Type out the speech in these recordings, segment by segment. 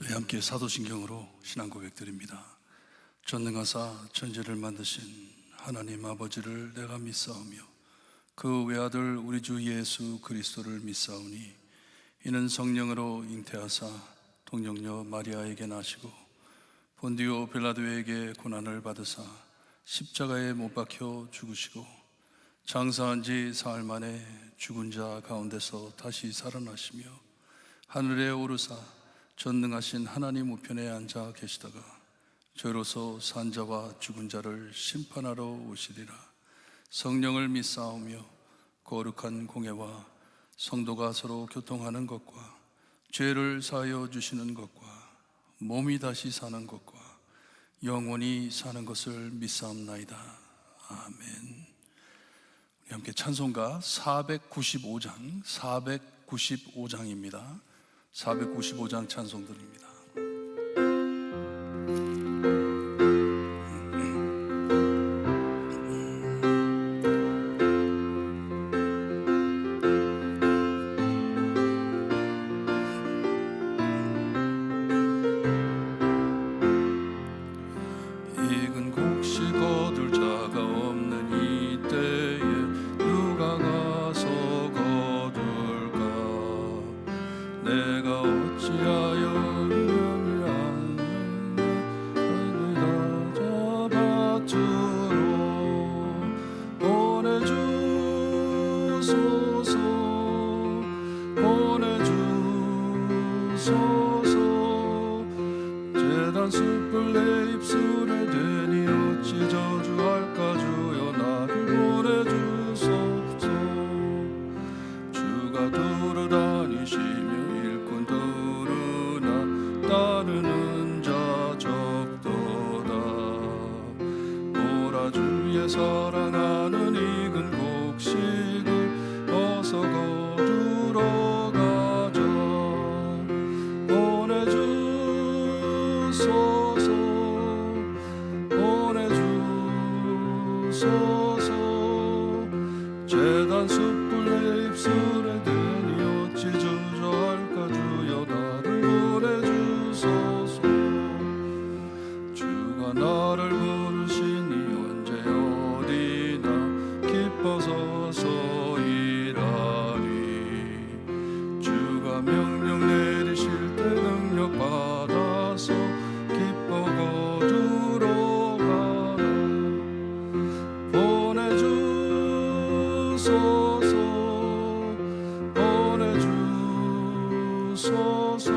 저희 함께 사도신경으로 신앙 고백드립니다. 전능하사 천지를 만드신 하나님 아버지를 내가 믿사오며 그 외아들 우리 주 예수 그리스도를 믿사오니 이는 성령으로 잉태하사 동정녀 마리아에게 나시고 본디오 빌라도에게 고난을 받으사 십자가에 못 박혀 죽으시고 장사한 지 사흘 만에 죽은 자 가운데서 다시 살아나시며 하늘에 오르사 전능하신 하나님 우편에 앉아 계시다가 저로서 산자와 죽은 자를 심판하러 오시리라. 성령을 믿사오며 거룩한 공예와 성도가 서로 교통하는 것과 죄를 사하여 주시는 것과 몸이 다시 사는 것과 영원히 사는 것을 믿사옵나이다. 아멘. 우리 함께 찬송가 495장입니다. 495장 찬송 드립니다. 익은 곡식 거둘 자가 없는 이때에 누가 가서 거둘까? 내가 어찌하여 인연을 안느냐 잡아주로 보내주소서 보내주소서 재단 숯불 내 입술에 대니 어찌 저주할까? 주여 나를 보내주소서. 주가 두루 다니시며 일꾼 두루나 따르는 자 적도다. 오라 주의 사랑하는 익은 곡식을 어서 거두러 가자. 보내주소서 보내주소서 재단 숯불 내 입술에 대니 어찌 저주할까? 주여 나를 보내주소서. 주가 나를 부르시니 언제 어디나 기뻐서 일하리. 주가 명령 내리실 때 능력 받아서 기뻐 거두러 가라. 보내주소서 보내주소서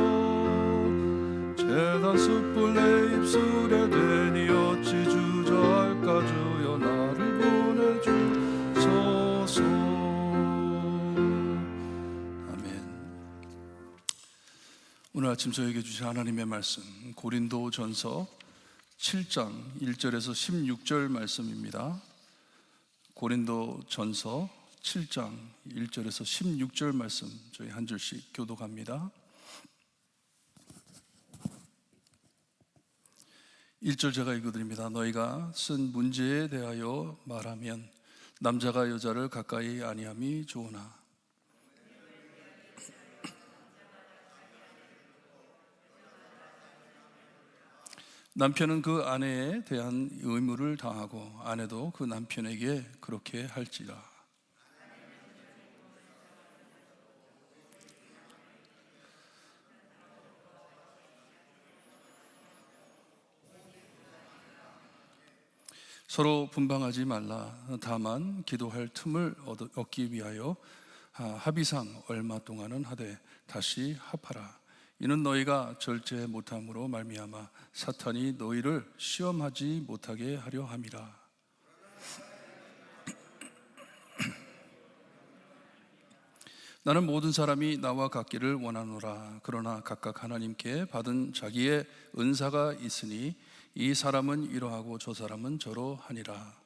재단 숯불 내 입술에 대니 어찌 주저할까? 주여 나를 보내주소서. 아멘. 오늘 아침 저에게 주신 하나님의 말씀 고린도전서 7장 1절에서 16절 말씀입니다. 고린도전서 7장 1절에서 16절 말씀 저희 한 줄씩 교독합니다. 1절 제가 읽어드립니다. 너희가 쓴 문제에 대하여 말하면 남자가 여자를 가까이 아니함이 좋으나 남편은 그 아내에 대한 의무를 다하고 아내도 그 남편에게 그렇게 할지라. 서로 분방하지 말라. 다만 기도할 틈을 얻기 위하여 합의상 얼마 동안은 하되 다시 합하라. 이는 너희가 절제 못함으로 말미암아 사탄이 너희를 시험하지 못하게 하려 함이라. 나는 모든 사람이 나와 같기를 원하노라. 그러나 각각 하나님께 받은 자기의 은사가 있으니 이 사람은 이러하고 저 사람은 저러 하니라.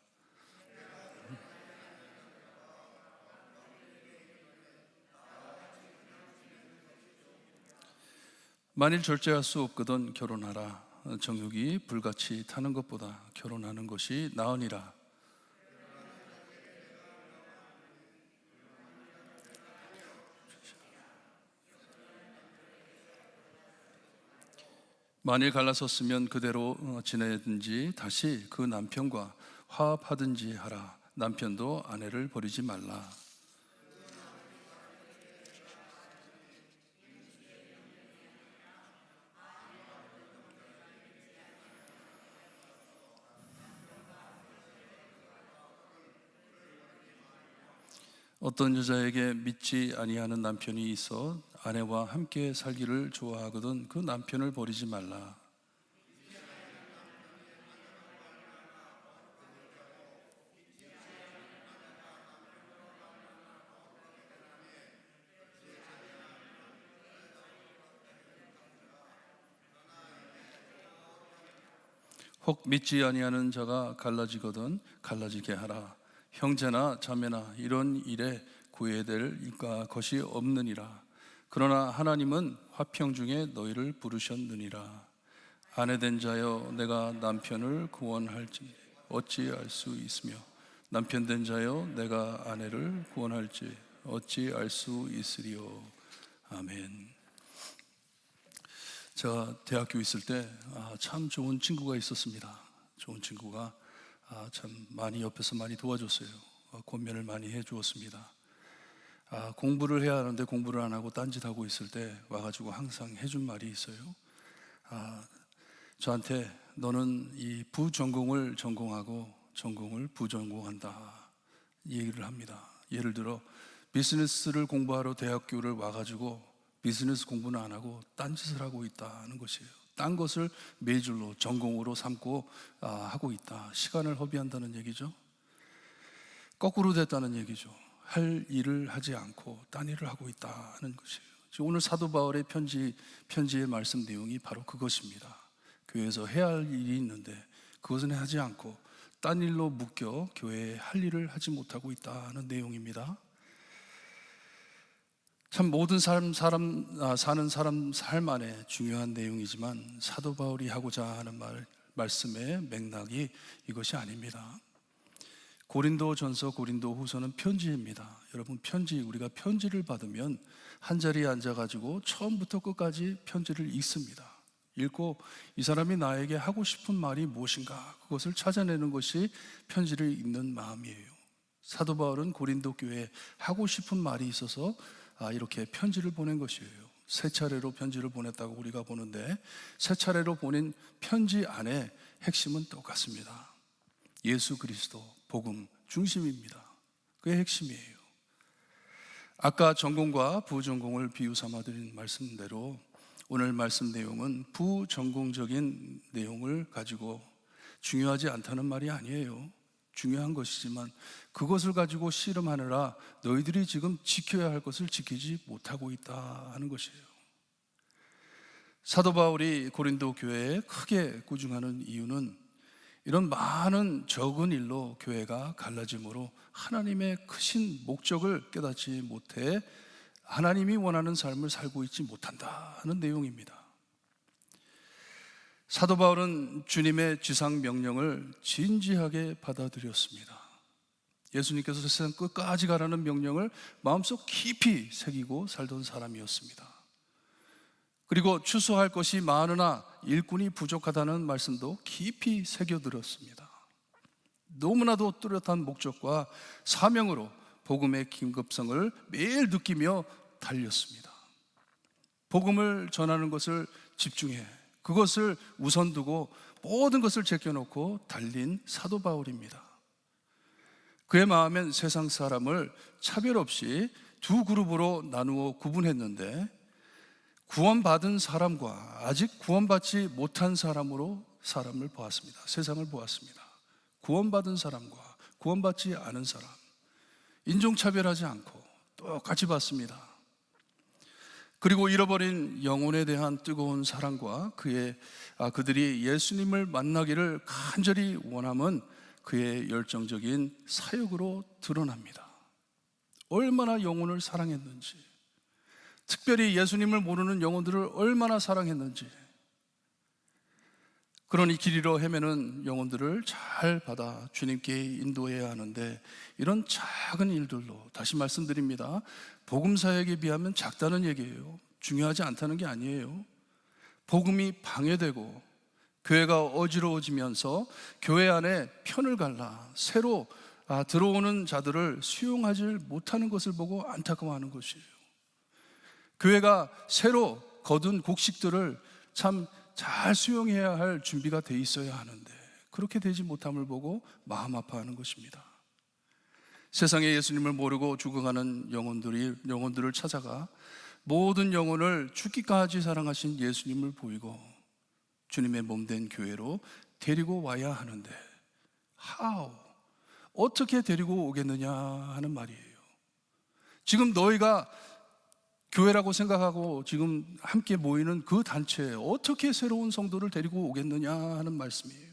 만일 절제할 수 없거든 결혼하라. 정욕이 불같이 타는 것보다 결혼하는 것이 나으니라. 만일 갈라섰으면 그대로 지내든지 다시 그 남편과 화합하든지 하라. 남편도 아내를 버리지 말라. 어떤 여자에게 믿지 아니하는 남편이 있어 아내와 함께 살기를 좋아하거든 그 남편을 버리지 말라. 혹 믿지 아니하는 자가 갈라지거든 갈라지게 하라. 형제나 자매나 이런 일에 구애될 것이 없느니라. 그러나 하나님은 화평 중에 너희를 부르셨느니라. 아내된 자여 내가 남편을 구원할지 어찌 알 수 있으며 남편 된 자여 내가 아내를 구원할지 어찌 알 수 있으리요. 아멘. 제가 대학교 있을 때 참 좋은 친구가 있었습니다. 좋은 친구가 참 많이 옆에서 많이 도와줬어요. 권면을 많이 해주었습니다. 공부를 해야 하는데 공부를 안 하고 딴짓하고 있을 때 와가지고 항상 해준 말이 있어요. 저한테 너는 이 부전공을 전공하고 전공을 부전공한다 이 얘기를 합니다. 예를 들어 비즈니스를 공부하러 대학교를 와가지고 비즈니스 공부는 안 하고 딴짓을 하고 있다는 것이에요. 딴 것을 메이저로 전공으로 삼고 하고 있다. 시간을 허비한다는 얘기죠. 거꾸로 됐다는 얘기죠. 할 일을 하지 않고 딴 일을 하고 있다는 것이에요. 오늘 사도 바울의 편지의 말씀 내용이 바로 그것입니다. 교회에서 해야 할 일이 있는데 그것은 하지 않고 딴 일로 묶여 교회에 할 일을 하지 못하고 있다는 내용입니다. 참 모든 사는 사람 삶 안에 중요한 내용이지만 사도 바울이 하고자 하는 말씀의 맥락이 이것이 아닙니다. 고린도전서 고린도후서는 편지입니다. 여러분 우리가 편지를 받으면 한 자리에 앉아가지고 처음부터 끝까지 편지를 읽습니다. 읽고 이 사람이 나에게 하고 싶은 말이 무엇인가 그것을 찾아내는 것이 편지를 읽는 마음이에요. 사도 바울은 고린도 교회에 하고 싶은 말이 있어서 이렇게 편지를 보낸 것이에요. 세 차례로 편지를 보냈다고 우리가 보는데 세 차례로 보낸 편지 안에 핵심은 똑같습니다. 예수 그리스도 복음 중심입니다. 그게 핵심이에요. 아까 전공과 부전공을 비유 삼아 드린 말씀대로 오늘 말씀 내용은 부전공적인 내용을 가지고 중요하지 않다는 말이 아니에요. 중요한 것이지만 그것을 가지고 씨름하느라 너희들이 지금 지켜야 할 것을 지키지 못하고 있다 하는 것이에요. 사도 바울이 고린도 교회에 크게 꾸중하는 이유는 이런 많은 적은 일로 교회가 갈라짐으로 하나님의 크신 목적을 깨닫지 못해 하나님이 원하는 삶을 살고 있지 못한다는 내용입니다. 사도 바울은 주님의 지상 명령을 진지하게 받아들였습니다. 예수님께서 세상 끝까지 가라는 명령을 마음속 깊이 새기고 살던 사람이었습니다. 그리고 추수할 것이 많으나 일꾼이 부족하다는 말씀도 깊이 새겨들었습니다. 너무나도 뚜렷한 목적과 사명으로 복음의 긴급성을 매일 느끼며 달렸습니다. 복음을 전하는 것을 집중해 그것을 우선 두고 모든 것을 제껴놓고 달린 사도 바울입니다. 그의 마음엔 세상 사람을 차별 없이 두 그룹으로 나누어 구분했는데 구원받은 사람과 아직 구원받지 못한 사람으로 사람을 보았습니다. 세상을 보았습니다. 구원받은 사람과 구원받지 않은 사람, 인종차별하지 않고 똑같이 봤습니다. 그리고 잃어버린 영혼에 대한 뜨거운 사랑과 그들이 예수님을 만나기를 간절히 원함은 그의 열정적인 사역으로 드러납니다. 얼마나 영혼을 사랑했는지, 특별히 예수님을 모르는 영혼들을 얼마나 사랑했는지, 그런 이 길 잃어 헤매는 영혼들을 잘 받아 주님께 인도해야 하는데 이런 작은 일들로, 다시 말씀드립니다, 복음 사역에 비하면 작다는 얘기예요. 중요하지 않다는 게 아니에요. 복음이 방해되고 교회가 어지러워지면서 교회 안에 편을 갈라 새로 들어오는 자들을 수용하지 못하는 것을 보고 안타까워하는 것이에요. 교회가 새로 거둔 곡식들을 참 잘 수용해야 할 준비가 돼 있어야 하는데 그렇게 되지 못함을 보고 마음 아파하는 것입니다. 세상에 예수님을 모르고 죽어가는 영혼들을 찾아가 모든 영혼을 죽기까지 사랑하신 예수님을 보이고 주님의 몸된 교회로 데리고 와야 하는데 how? 어떻게 데리고 오겠느냐 하는 말이에요. 지금 너희가 교회라고 생각하고 지금 함께 모이는 그 단체에 어떻게 새로운 성도를 데리고 오겠느냐 하는 말씀이에요.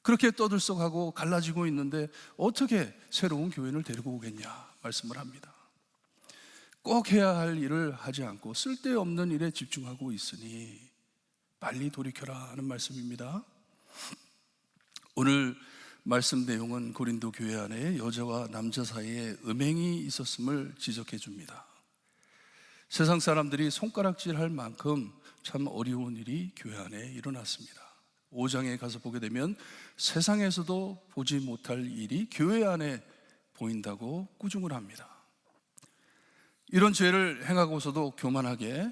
그렇게 떠들썩하고 갈라지고 있는데 어떻게 새로운 교인을 데리고 오겠냐 말씀을 합니다. 꼭 해야 할 일을 하지 않고 쓸데없는 일에 집중하고 있으니 빨리 돌이켜라 하는 말씀입니다. 오늘 말씀 내용은 고린도 교회 안에 여자와 남자 사이에 음행이 있었음을 지적해 줍니다. 세상 사람들이 손가락질할 만큼 참 어려운 일이 교회 안에 일어났습니다. 5장에 가서 보게 되면 세상에서도 보지 못할 일이 교회 안에 보인다고 꾸중을 합니다. 이런 죄를 행하고서도 교만하게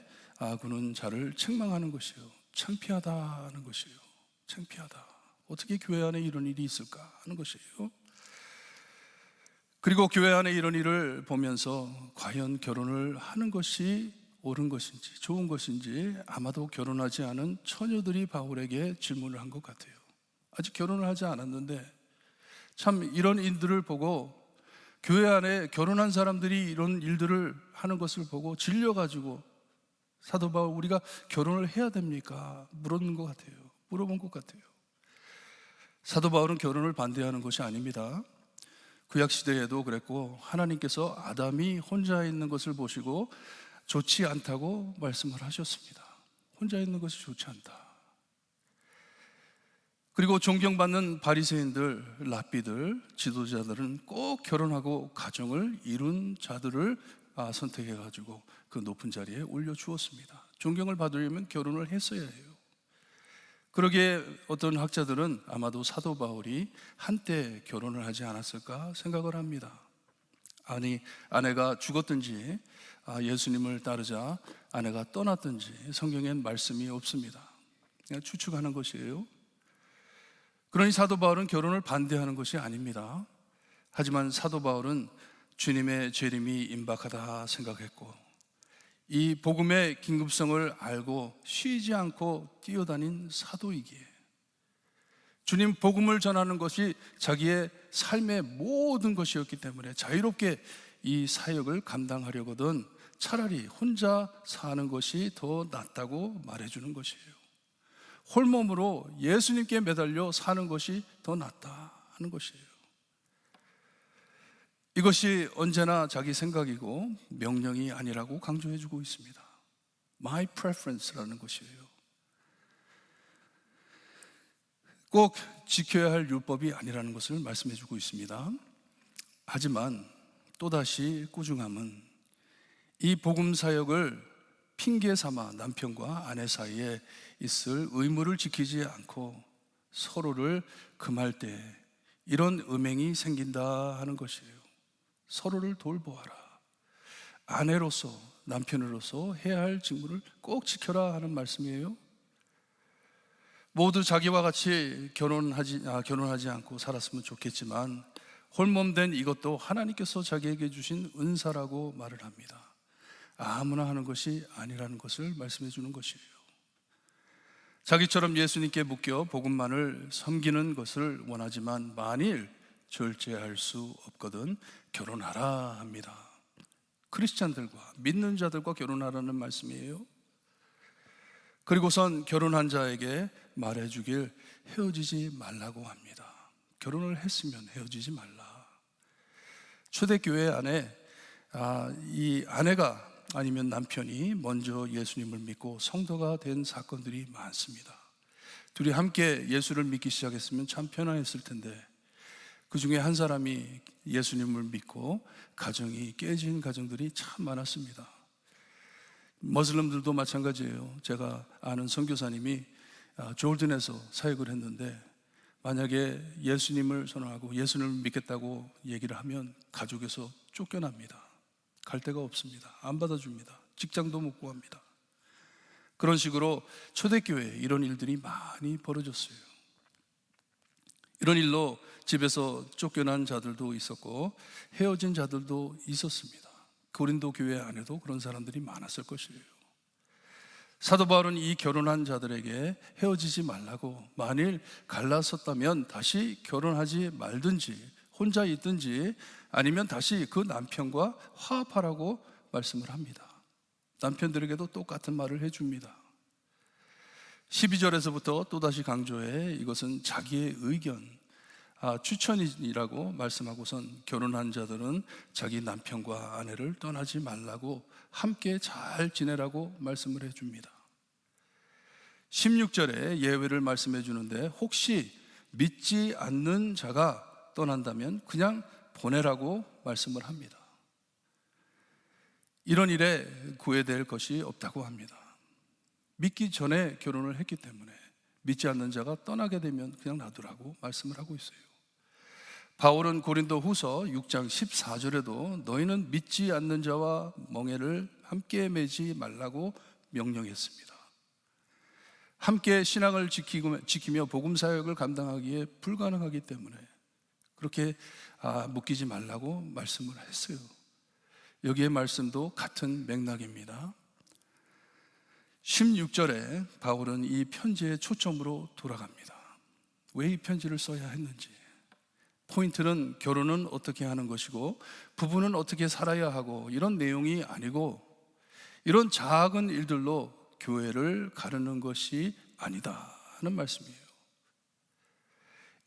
그는 자를 책망하는 것이요, 창피하다는 것이요, 창피하다. 어떻게 교회 안에 이런 일이 있을까 하는 것이에요. 그리고 교회 안에 이런 일을 보면서 과연 결혼을 하는 것이 옳은 것인지 좋은 것인지 아마도 결혼하지 않은 처녀들이 바울에게 질문을 한 것 같아요. 아직 결혼을 하지 않았는데 참 이런 일들을 보고 교회 안에 결혼한 사람들이 이런 일들을 하는 것을 보고 질려가지고 사도 바울 우리가 결혼을 해야 됩니까? 물어본 것 같아요. 사도 바울은 결혼을 반대하는 것이 아닙니다. 구약시대에도 그랬고 하나님께서 아담이 혼자 있는 것을 보시고 좋지 않다고 말씀을 하셨습니다. 혼자 있는 것이 좋지 않다. 그리고 존경받는 바리새인들, 랍비들, 지도자들은 꼭 결혼하고 가정을 이룬 자들을 선택해가지고 그 높은 자리에 올려주었습니다. 존경을 받으려면 결혼을 했어야 해요. 그러기에 어떤 학자들은 아마도 사도 바울이 한때 결혼을 하지 않았을까 생각을 합니다. 아니, 아내가 죽었든지 예수님을 따르자 아내가 떠났든지 성경엔 말씀이 없습니다. 그냥 추측하는 것이에요. 그러니 사도 바울은 결혼을 반대하는 것이 아닙니다. 하지만 사도 바울은 주님의 재림이 임박하다 생각했고 이 복음의 긴급성을 알고 쉬지 않고 뛰어다닌 사도이기에 주님 복음을 전하는 것이 자기의 삶의 모든 것이었기 때문에 자유롭게 이 사역을 감당하려거든 차라리 혼자 사는 것이 더 낫다고 말해주는 것이에요. 홀몸으로 예수님께 매달려 사는 것이 더 낫다 하는 것이에요. 이것이 언제나 자기 생각이고 명령이 아니라고 강조해주고 있습니다. My preference라는 것이에요. 꼭 지켜야 할 율법이 아니라는 것을 말씀해주고 있습니다. 하지만 또다시 꾸중함은 이 복음 사역을 핑계 삼아 남편과 아내 사이에 있을 의무를 지키지 않고 서로를 금할 때 이런 음행이 생긴다 하는 것이에요. 서로를 돌보아라. 아내로서 남편으로서 해야 할 직무를 꼭 지켜라 하는 말씀이에요. 모두 자기와 같이 결혼하지 않고 살았으면 좋겠지만 홀몸된 이것도 하나님께서 자기에게 주신 은사라고 말을 합니다. 아무나 하는 것이 아니라는 것을 말씀해 주는 것이에요. 자기처럼 예수님께 묶여 복음만을 섬기는 것을 원하지만 만일 절제할 수 없거든 결혼하라 합니다. 크리스찬들과 믿는 자들과 결혼하라는 말씀이에요. 그리고선 결혼한 자에게 말해주길 헤어지지 말라고 합니다. 결혼을 했으면 헤어지지 말라. 초대교회 안에 이 아내가 아니면 남편이 먼저 예수님을 믿고 성도가 된 사건들이 많습니다. 둘이 함께 예수를 믿기 시작했으면 참 편안했을 텐데 그 중에 한 사람이 예수님을 믿고 가정이 깨진 가정들이 참 많았습니다. 머슬림들도 마찬가지예요. 제가 아는 선교사님이 조던에서 사역을 했는데 만약에 예수님을 선언하고 예수님을 믿겠다고 얘기를 하면 가족에서 쫓겨납니다. 갈 데가 없습니다. 안 받아줍니다. 직장도 못 구합니다. 그런 식으로 초대교회에 이런 일들이 많이 벌어졌어요. 이런 일로 집에서 쫓겨난 자들도 있었고 헤어진 자들도 있었습니다. 고린도 교회 안에도 그런 사람들이 많았을 것이에요. 사도 바울은 이 결혼한 자들에게 헤어지지 말라고, 만일 갈라섰다면 다시 결혼하지 말든지 혼자 있든지 아니면 다시 그 남편과 화합하라고 말씀을 합니다. 남편들에게도 똑같은 말을 해줍니다. 12절에서부터 또다시 강조해 이것은 자기의 의견, 추천이라고 말씀하고선 결혼한 자들은 자기 남편과 아내를 떠나지 말라고 함께 잘 지내라고 말씀을 해줍니다. 16절에 예외를 말씀해 주는데 혹시 믿지 않는 자가 떠난다면 그냥 보내라고 말씀을 합니다. 이런 일에 구애될 것이 없다고 합니다. 믿기 전에 결혼을 했기 때문에 믿지 않는 자가 떠나게 되면 그냥 놔두라고 말씀을 하고 있어요. 바울은 고린도 후서 6장 14절에도 너희는 믿지 않는 자와 멍에를 함께 매지 말라고 명령했습니다. 함께 신앙을 지키며 복음 사역을 감당하기에 불가능하기 때문에 그렇게 묶이지 말라고 말씀을 했어요. 여기에 말씀도 같은 맥락입니다. 16절에 바울은 이 편지의 초점으로 돌아갑니다. 왜 이 편지를 써야 했는지, 포인트는 결혼은 어떻게 하는 것이고 부부는 어떻게 살아야 하고 이런 내용이 아니고 이런 작은 일들로 교회를 가르는 것이 아니다 하는 말씀이에요.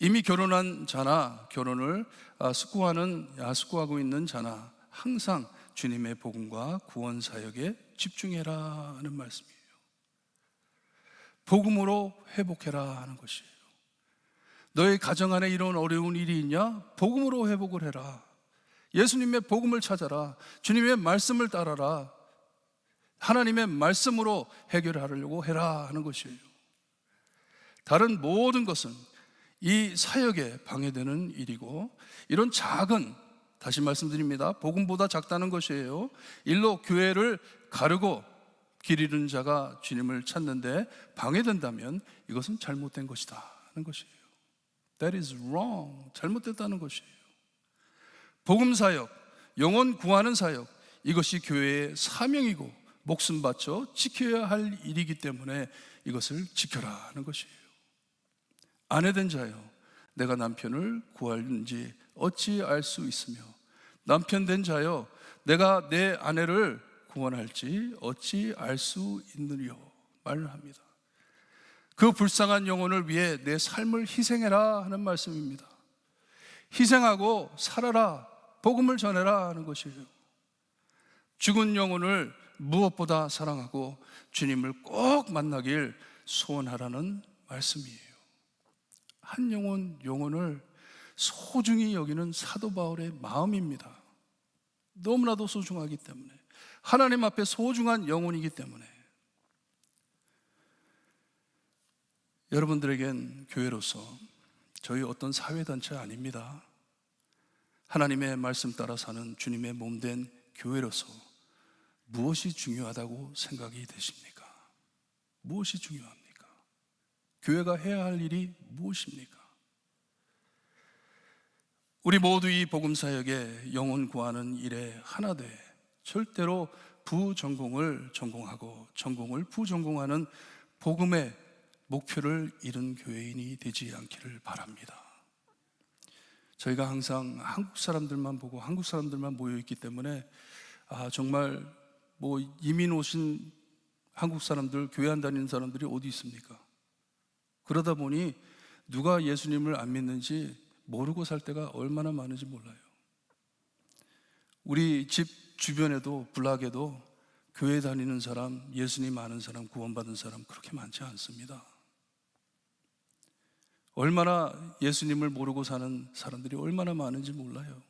이미 결혼한 자나 결혼을 숙고하고 있는 자나 항상 주님의 복음과 구원 사역에 집중해라 하는 말씀이에요. 복음으로 회복해라 하는 것이에요. 너의 가정 안에 이런 어려운 일이 있냐? 복음으로 회복을 해라. 예수님의 복음을 찾아라. 주님의 말씀을 따라라. 하나님의 말씀으로 해결하려고 해라 하는 것이에요. 다른 모든 것은 이 사역에 방해되는 일이고, 이런 작은, 다시 말씀드립니다, 복음보다 작다는 것이에요. 일로 교회를 가르고 길 잃은 자가 주님을 찾는데 방해된다면 이것은 잘못된 것이다 하는 것이에요. That is wrong. 잘못됐다는 것이에요. 복음 사역, 영혼 구하는 사역, 이것이 교회의 사명이고 목숨 바쳐 지켜야 할 일이기 때문에 이것을 지켜라 하는 것이에요. 아내된 자여, 내가 남편을 구하는지 어찌 알 수 있으며, 남편 된 자여, 내가 내 아내를 구원할지 어찌 알 수 있느뇨 말을 합니다. 그 불쌍한 영혼을 위해 내 삶을 희생해라 하는 말씀입니다. 희생하고 살아라, 복음을 전해라 하는 것이에요. 죽은 영혼을 무엇보다 사랑하고 주님을 꼭 만나길 소원하라는 말씀이에요. 한 영혼을 소중히 여기는 사도 바울의 마음입니다. 너무나도 소중하기 때문에, 하나님 앞에 소중한 영혼이기 때문에. 여러분들에겐 교회로서 저희 어떤 사회단체 아닙니다. 하나님의 말씀 따라 사는 주님의 몸된 교회로서 무엇이 중요하다고 생각이 되십니까? 무엇이 중요합니까? 교회가 해야 할 일이 무엇입니까? 우리 모두 이 복음 사역에 영혼 구하는 일에 하나 돼 절대로 부전공을 전공하고 전공을 부전공하는 복음의 목표를 잃은 교회인이 되지 않기를 바랍니다. 저희가 항상 한국 사람들만 보고 한국 사람들만 모여있기 때문에 정말 이민 오신 한국 사람들, 교회 안 다니는 사람들이 어디 있습니까? 그러다 보니 누가 예수님을 안 믿는지 모르고 살 때가 얼마나 많은지 몰라요. 우리 집 주변에도 블락에도 교회 다니는 사람, 예수님 아는 사람, 구원받은 사람 그렇게 많지 않습니다. 얼마나 예수님을 모르고 사는 사람들이 얼마나 많은지 몰라요.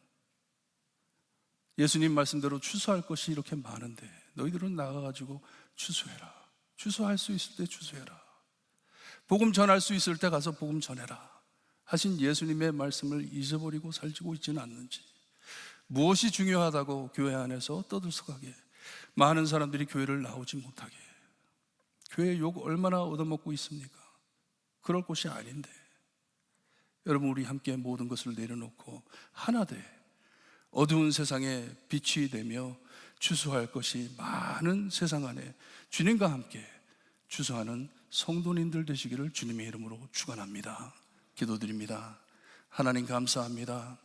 예수님 말씀대로 추수할 것이 이렇게 많은데 너희들은 나가가지고 추수해라. 추수할 수 있을 때 추수해라. 복음 전할 수 있을 때 가서 복음 전해라 하신 예수님의 말씀을 잊어버리고 살지고 있지는 않는지, 무엇이 중요하다고 교회 안에서 떠들썩하게 많은 사람들이 교회를 나오지 못하게, 교회 욕 얼마나 얻어먹고 있습니까? 그럴 곳이 아닌데, 여러분 우리 함께 모든 것을 내려놓고 하나 돼 어두운 세상에 빛이 되며 추수할 것이 많은 세상 안에 주님과 함께 추수하는 성도님들 되시기를 주님의 이름으로 축원합니다. 기도드립니다. 하나님 감사합니다.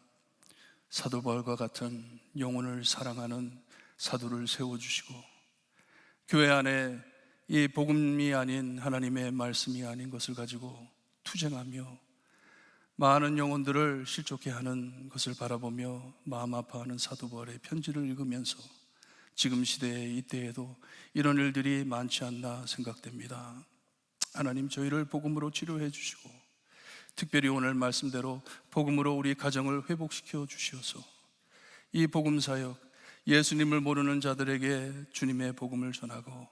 사도 바울과 같은 영혼을 사랑하는 사도를 세워주시고 교회 안에 이 복음이 아닌 하나님의 말씀이 아닌 것을 가지고 투쟁하며 많은 영혼들을 실족해 하는 것을 바라보며 마음 아파하는 사도 바울의 편지를 읽으면서 지금 시대에 이때에도 이런 일들이 많지 않나 생각됩니다. 하나님 저희를 복음으로 치료해 주시고 특별히 오늘 말씀대로 복음으로 우리 가정을 회복시켜 주시어서 이 복음 사역, 예수님을 모르는 자들에게 주님의 복음을 전하고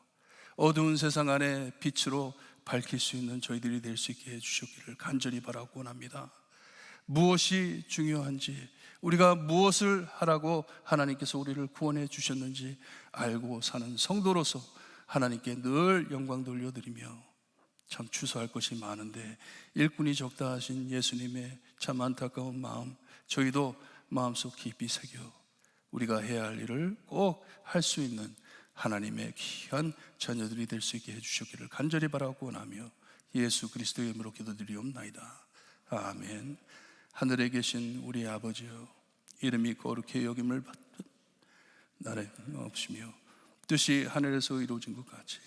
어두운 세상 안에 빛으로 밝힐 수 있는 저희들이 될 수 있게 해주시기를 간절히 바라고 원합니다. 무엇이 중요한지, 우리가 무엇을 하라고 하나님께서 우리를 구원해 주셨는지 알고 사는 성도로서 하나님께 늘 영광 돌려드리며 참 추수할 것이 많은데 일꾼이 적다 하신 예수님의 참 안타까운 마음, 저희도 마음속 깊이 새겨 우리가 해야 할 일을 꼭 할 수 있는 하나님의 귀한 자녀들이 될 수 있게 해주시기를 간절히 바라고 원하며 예수 그리스도의 이름으로 기도드리옵나이다. 아멘. 하늘에 계신 우리 아버지여, 이름이 거룩히 여김을 받는 날에 없으며 뜻이 하늘에서 이루어진 것 같이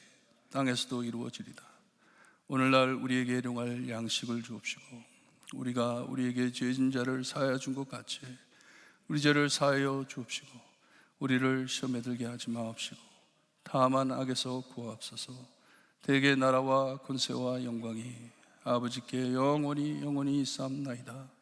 땅에서도 이루어지리다. 오늘날 우리에게 일용할 양식을 주옵시고 우리가 우리에게 죄진 자를 사하여 준 것 같이 우리 죄를 사하여 주옵시고 우리를 시험에 들게 하지 마옵시고 다만 악에서 구하옵소서. 대개 나라와 권세와 영광이 아버지께 영원히 있사옵나이다.